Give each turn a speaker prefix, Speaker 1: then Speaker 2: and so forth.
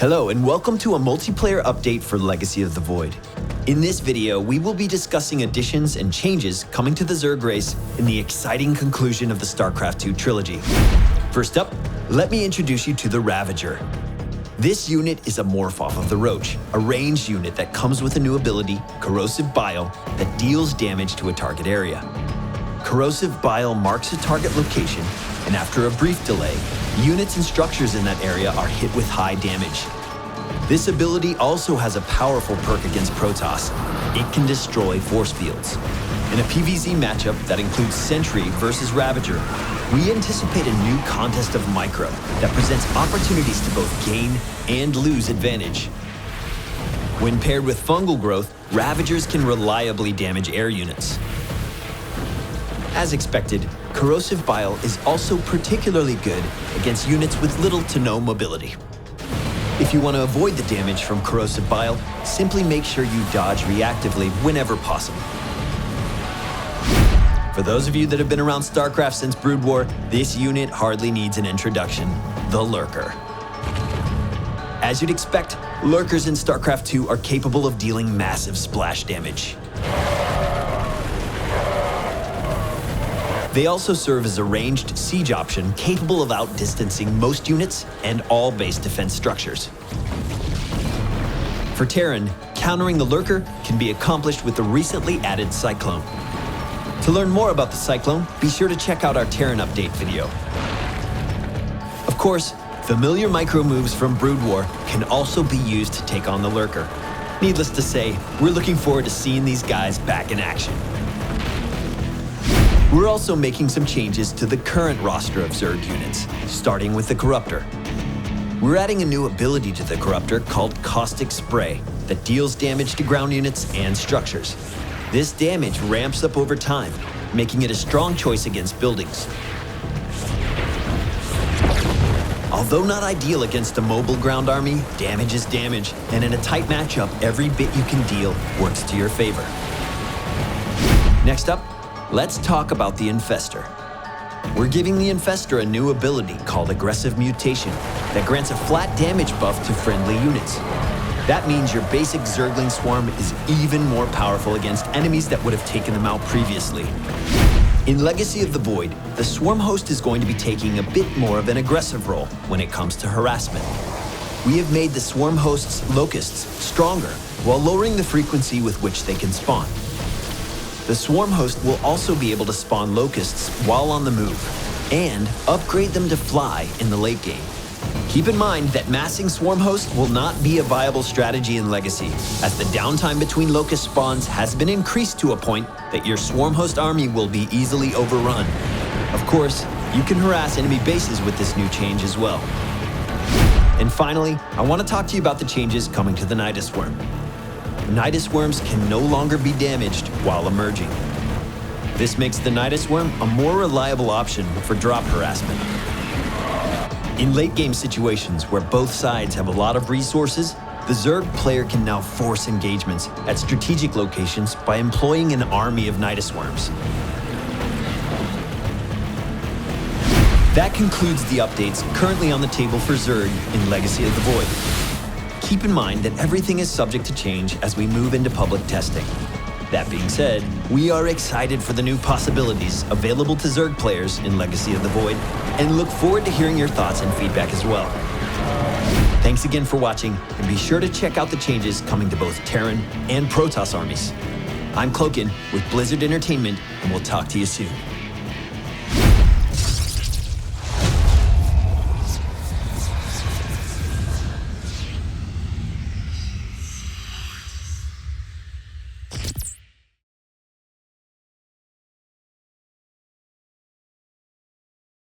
Speaker 1: Hello and welcome to a multiplayer update for Legacy of the Void. In this video, we will be discussing additions and changes coming to the Zerg race in the exciting conclusion of the StarCraft II trilogy. First up, let me introduce you to the Ravager. This unit is a morph off of the Roach, a ranged unit that comes with a new ability, Corrosive Bile, that deals damage to a target area. Corrosive Bile marks a target location, and after a brief delay, units and structures in that area are hit with high damage. This ability also has a powerful perk against Protoss. It can destroy force fields. In a PvZ matchup that includes Sentry versus Ravager, we anticipate a new contest of micro that presents opportunities to both gain and lose advantage. When paired with fungal growth, Ravagers can reliably damage air units. As expected, Corrosive Bile is also particularly good against units with little to no mobility. If you want to avoid the damage from Corrosive Bile, simply make sure you dodge reactively whenever possible. For those of you that have been around StarCraft since Brood War, this unit hardly needs an introduction, the Lurker. As you'd expect, Lurkers in StarCraft II are capable of dealing massive splash damage. They also serve as a ranged siege option capable of outdistancing most units and all base defense structures. For Terran, countering the Lurker can be accomplished with the recently added Cyclone. To learn more about the Cyclone, be sure to check out our Terran update video. Of course, familiar micro moves from Brood War can also be used to take on the Lurker. Needless to say, we're looking forward to seeing these guys back in action. We're also making some changes to the current roster of Zerg units, starting with the Corruptor. We're adding a new ability to the Corruptor called Caustic Spray that deals damage to ground units and structures. This damage ramps up over time, making it a strong choice against buildings. Although not ideal against a mobile ground army, damage is damage, and in a tight matchup, every bit you can deal works to your favor. Next up, let's talk about the Infestor. We're giving the Infestor a new ability called Aggressive Mutation that grants a flat damage buff to friendly units. That means your basic Zergling swarm is even more powerful against enemies that would have taken them out previously. In Legacy of the Void, the swarm host is going to be taking a bit more of an aggressive role when it comes to harassment. We have made the swarm host's locusts stronger while lowering the frequency with which they can spawn. The swarm host will also be able to spawn locusts while on the move, and upgrade them to fly in the late game. Keep in mind that massing swarm host will not be a viable strategy in Legacy, as the downtime between locust spawns has been increased to a point that your swarm host army will be easily overrun. Of course, you can harass enemy bases with this new change as well. And finally, I want to talk to you about the changes coming to the NYDUS worm. NYDUS worms can no longer be damaged while emerging. This makes the NYDUS worm a more reliable option for drop harassment. In late game situations where both sides have a lot of resources, the Zerg player can now force engagements at strategic locations by employing an army of NYDUS worms. That concludes the updates currently on the table for Zerg in Legacy of the Void. Keep in mind that everything is subject to change as we move into public testing. That being said, we are excited for the new possibilities available to Zerg players in Legacy of the Void and look forward to hearing your thoughts and feedback as well. Thanks again for watching, and be sure to check out the changes coming to both Terran and Protoss armies. I'm Cloakin with Blizzard Entertainment, and we'll talk to you soon.